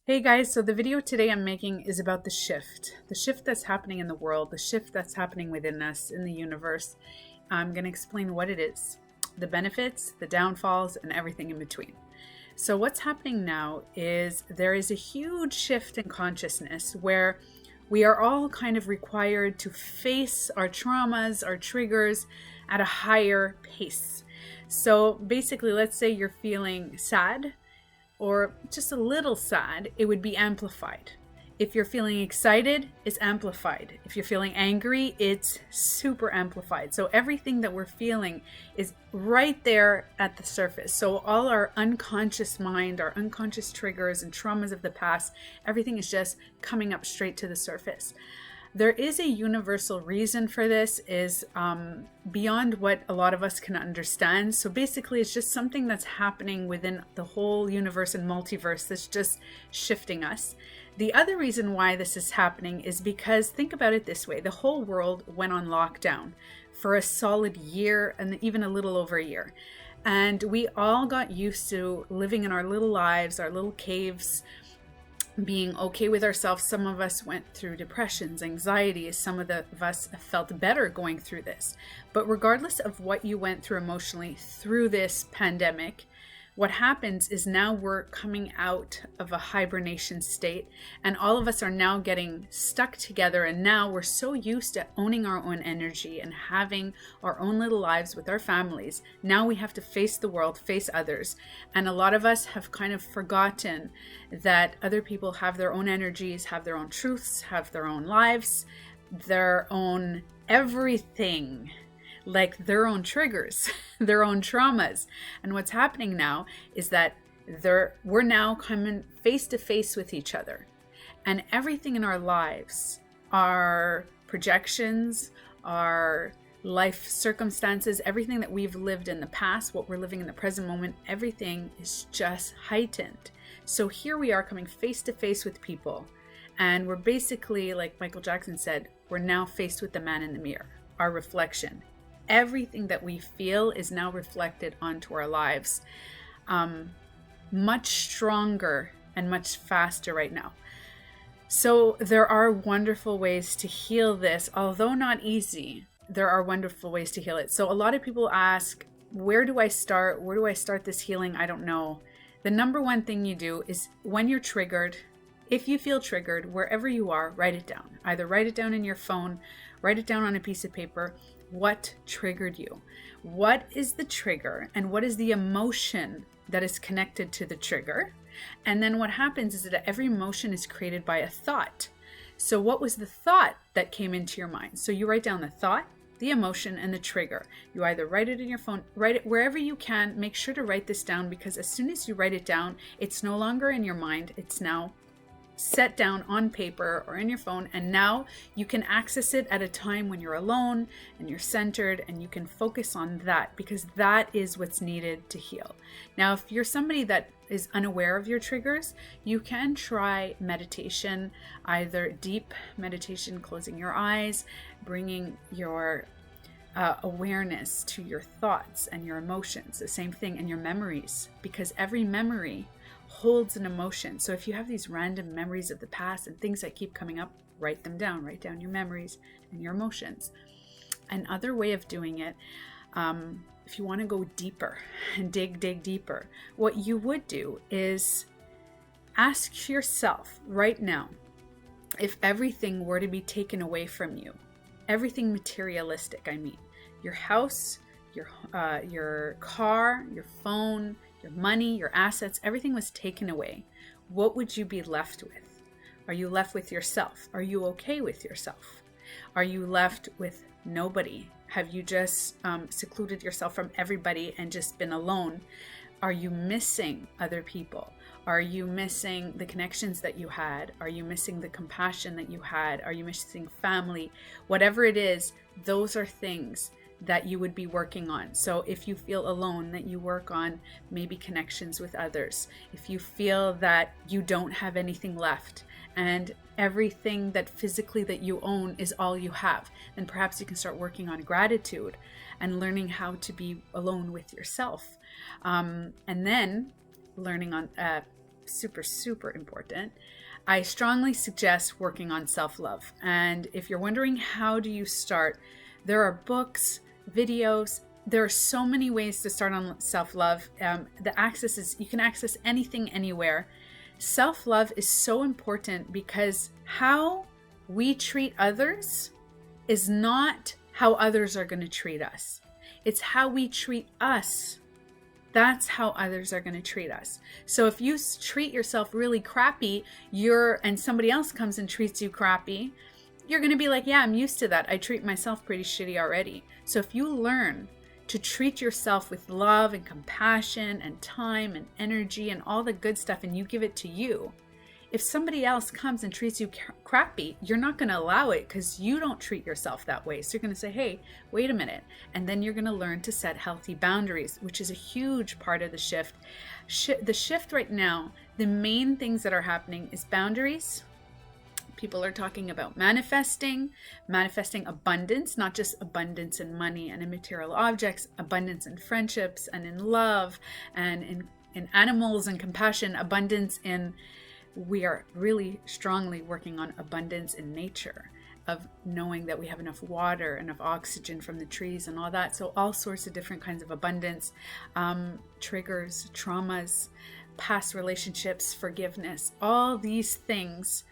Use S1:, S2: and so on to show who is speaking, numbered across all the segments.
S1: Hey guys, so the video today I'm making is about the shift that's happening in the world, the shift that's happening within us in the universe. I'm going to explain what it is, the benefits, the downfalls, and everything in between. So what's happening now is there is a huge shift in consciousness where we are all kind of required to face our traumas, our triggers at a higher pace. So basically, let's say you're feeling sad or just a little sad, it would be amplified. If you're feeling excited, it's amplified. If you're feeling angry, it's super amplified. So everything that we're feeling is right there at the surface. So all our unconscious mind, our unconscious triggers and traumas of the past, everything is just coming up straight to the surface. There is a universal reason for this is beyond what a lot of us can understand. So basically, it's just something that's happening within the whole universe and multiverse that's just shifting us. The other reason why this is happening is because, think about it this way, the whole world went on lockdown for a solid year and even a little over a year. And we all got used to living in our little lives, our little caves, being okay with ourselves. Some of us went through depressions, anxieties. Some of us felt better going through this. But regardless of what you went through emotionally through this pandemic, what happens is now we're coming out of a hibernation state, and all of us are now getting stuck together. And now we're so used to owning our own energy and having our own little lives with our families. Now we have to face the world, face others. And a lot of us have kind of forgotten that other people have their own energies, have their own truths, have their own lives, their own everything, like their own triggers, their own traumas. And what's happening now is that we're now coming face to face with each other. And everything in our lives, our projections, our life circumstances, everything that we've lived in the past, what we're living in the present moment, everything is just heightened. So here we are coming face to face with people. And we're basically, like Michael Jackson said, we're now faced with the man in the mirror, our reflection. Everything that we feel is now reflected onto our lives, much stronger and much faster right now. So there are wonderful ways to heal this, although not easy. There are wonderful ways to heal it. So a lot of people ask, where do I start? Where do I start this healing? I don't know. The number one thing you do is when you're triggered, if you feel triggered, wherever you are, write it down. Either write it down in your phone, write it down on a piece of paper. What triggered you? What is the trigger and what is the emotion that is connected to the trigger? And then what happens is that every emotion is created by a thought. So what was the thought that came into your mind? So you write down the thought, the emotion, and the trigger. You either write it in your phone, write it wherever you can. Make sure to write this down, because as soon as you write it down, it's no longer in your mind. It's now set down on paper or in your phone, and now you can access it at a time when you're alone and you're centered, and you can focus on that, because that is what's needed to heal. Now, if you're somebody that is unaware of your triggers, you can try meditation, either deep meditation, closing your eyes, bringing your awareness to your thoughts and your emotions, the same thing, and your memories, because every memory holds an emotion. So if you have these random memories of the past and things that keep coming up, write them down. Write down your memories and your emotions. Another way of doing it, if you want to go deeper and dig deeper, what you would do is ask yourself right now, if everything were to be taken away from you, everything materialistic, I mean, your house, your car, your phone, your money, your assets, everything was taken away, what would you be left with? Are you left with yourself? Are you okay with yourself? Are you left with nobody? Have you just secluded yourself from everybody and just been alone? Are you missing other people? Are you missing the connections that you had? Are you missing the compassion that you had? Are you missing family? Whatever it is, those are things that you would be working on. So if you feel alone, that you work on maybe connections with others. If you feel that you don't have anything left and everything that physically that you own is all you have, then perhaps you can start working on gratitude and learning how to be alone with yourself. And then learning on super, super important, I strongly suggest working on self-love. And if you're wondering how do you start, there are books, videos, there are so many ways to start on self-love. The access is, you can access anything, anywhere. Self-love is so important because how we treat others is not how others are going to treat us. It's how we treat us. That's how others are going to treat us. So if you treat yourself really crappy, and somebody else comes and treats you crappy, you're going to be like, yeah, I'm used to that. I treat myself pretty shitty already. So if you learn to treat yourself with love and compassion and time and energy and all the good stuff, and you give it to you, if somebody else comes and treats you crappy, you're not going to allow it because you don't treat yourself that way. So you're going to say, hey, wait a minute. And then you're going to learn to set healthy boundaries, which is a huge part of the shift. The shift right now, the main things that are happening is boundaries. People are talking about manifesting abundance, not just abundance in money and in material objects, abundance in friendships and in love and in animals and compassion, abundance in... We are really strongly working on abundance in nature, of knowing that we have enough water, enough oxygen from the trees and all that. So all sorts of different kinds of abundance, triggers, traumas, past relationships, forgiveness, all these things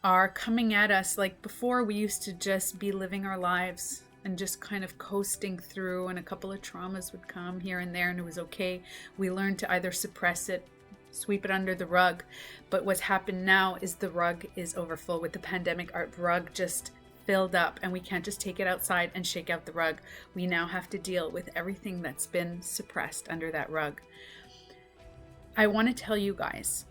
S1: are coming at us. Like before, we used to just be living our lives and just kind of coasting through, and a couple of traumas would come here and there and it was okay. We learned to either suppress it, sweep it under the rug. But what's happened now is the rug is overfull. With the pandemic, our rug just filled up and we can't just take it outside and shake out the rug. We now have to deal with everything that's been suppressed under that rug. I want to tell you guys,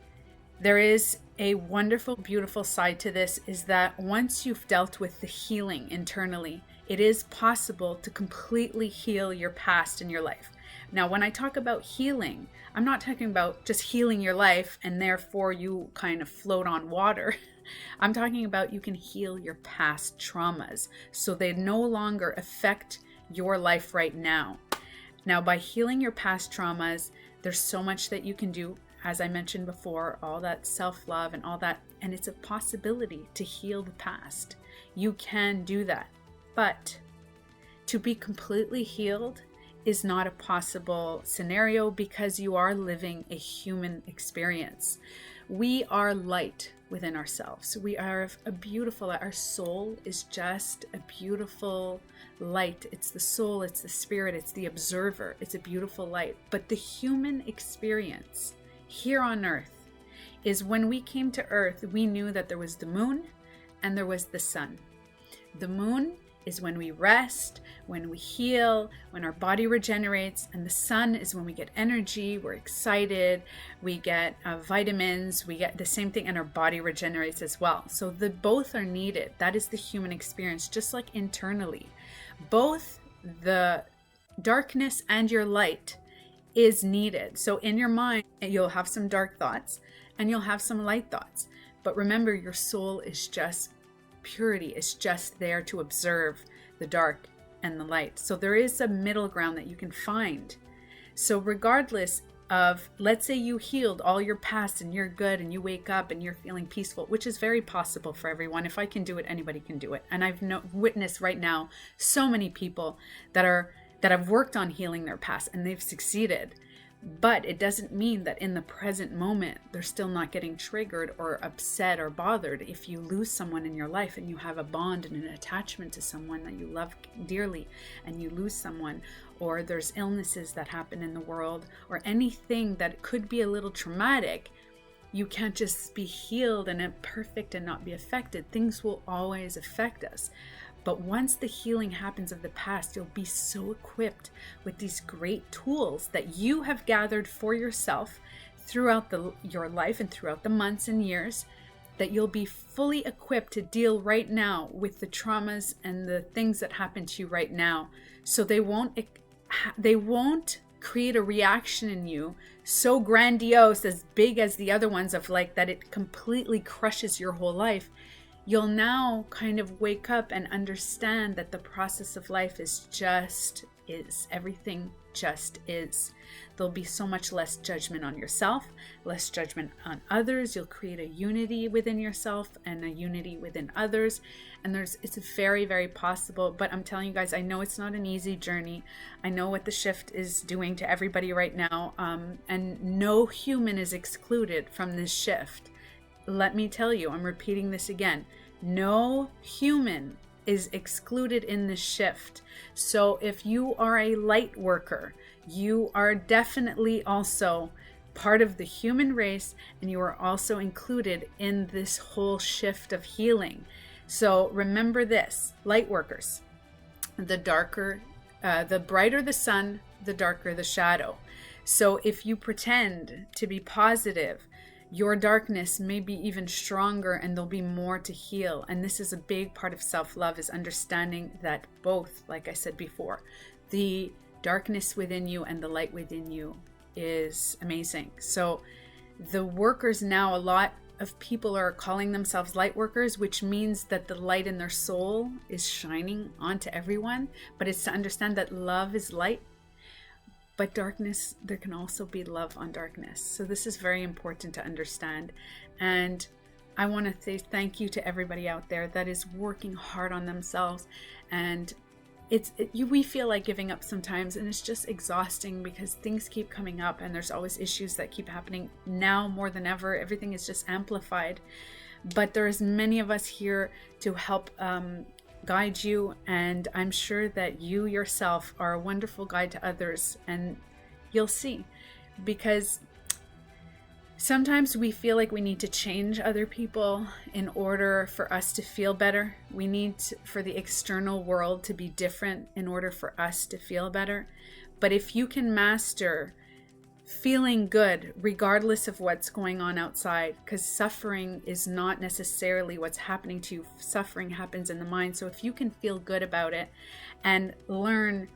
S1: there is a wonderful, beautiful side to this, is that once you've dealt with the healing internally, it is possible to completely heal your past in your life. Now, when I talk about healing, I'm not talking about just healing your life and therefore you kind of float on water. I'm talking about you can heal your past traumas so they no longer affect your life right now. Now, by healing your past traumas, there's so much that you can do. As I mentioned before, all that self-love and all that, and it's a possibility to heal the past. You can do that. But to be completely healed is not a possible scenario because you are living a human experience. We are light within ourselves. We are a beautiful, our soul is just a beautiful light. It's the soul, it's the spirit, it's the observer. It's a beautiful light. But the human experience here on earth is when we came to earth, we knew that there was the moon and there was the sun. The moon is when we rest, when we heal, when our body regenerates, and the sun is when we get energy, we're excited, we get vitamins, we get the same thing, and our body regenerates as well. So both are needed. That is the human experience, just like internally. Both the darkness and your light is needed. So in your mind, you'll have some dark thoughts and you'll have some light thoughts. But remember, your soul is just purity, is just there to observe the dark and the light. So there is a middle ground that you can find. So regardless of, let's say you healed all your past and you're good and you wake up and you're feeling peaceful, which is very possible for everyone. If I can do it, anybody can do it. And I've witnessed right now so many people that have worked on healing their past and they've succeeded. But it doesn't mean that in the present moment, they're still not getting triggered or upset or bothered. If you lose someone in your life and you have a bond and an attachment to someone that you love dearly and you lose someone, or there's illnesses that happen in the world, or anything that could be a little traumatic, you can't just be healed and perfect and not be affected. Things will always affect us. But once the healing happens of the past, you'll be so equipped with these great tools that you have gathered for yourself throughout your life and throughout the months and years, that you'll be fully equipped to deal right now with the traumas and the things that happen to you right now. So they won't create a reaction in you so grandiose, as big as the other ones, of like that it completely crushes your whole life. You'll now kind of wake up and understand that the process of life is just is. Everything just is. There'll be so much less judgment on yourself, less judgment on others. You'll create a unity within yourself and a unity within others. And it's very, very possible. But I'm telling you guys, I know it's not an easy journey. I know what the shift is doing to everybody right now. And no human is excluded from this shift. Let me tell you, I'm repeating this again. No human is excluded in this shift. So if you are a light worker, you are definitely also part of the human race, and you are also included in this whole shift of healing. So remember this, light workers, the brighter the sun, the darker the shadow. So if you pretend to be positive, your darkness may be even stronger, and there'll be more to heal. And this is a big part of self-love, is understanding that both, like I said before, the darkness within you and the light within you is amazing. So the workers now, a lot of people are calling themselves light workers, which means that the light in their soul is shining onto everyone. But it's to understand that love is light. But darkness, there can also be love on darkness. So this is very important to understand. And I want to say thank you to everybody out there that is working hard on themselves. And we feel like giving up sometimes, and it's just exhausting because things keep coming up and there's always issues that keep happening. Now more than ever, everything is just amplified. But there's many of us here to help guide you, and I'm sure that you yourself are a wonderful guide to others, and you'll see, because sometimes we feel like we need to change other people in order for us to feel better. We need for the external world to be different in order for us to feel better. But if you can master feeling good regardless of what's going on outside, because suffering is not necessarily what's happening to you. Suffering happens in the mind. So if you can feel good about it and learn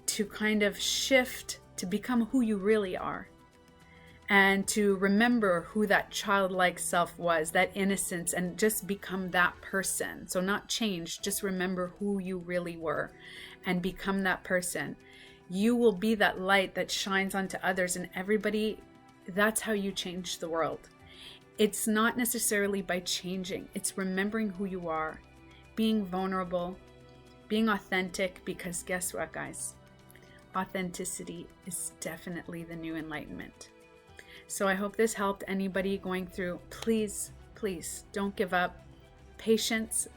S1: to kind of shift to become who you really are, and to remember who that childlike self was, that innocence, and just become that person. So not change, just remember who you really were and become that person. You will be that light that shines onto others, and everybody. That's how you change the world. It's not necessarily by changing. It's remembering who you are, being vulnerable, being authentic, because guess what, guys? Authenticity is definitely the new enlightenment. So I hope this helped anybody going through. Please, please don't give up. Patience.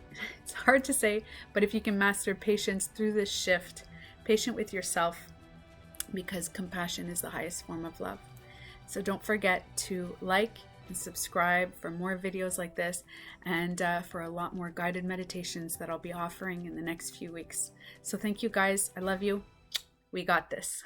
S1: It's hard to say, but if you can master patience through this shift, patient with yourself, because compassion is the highest form of love. So don't forget to like and subscribe for more videos like this, and for a lot more guided meditations that I'll be offering in the next few weeks. So thank you guys. I love you. We got this.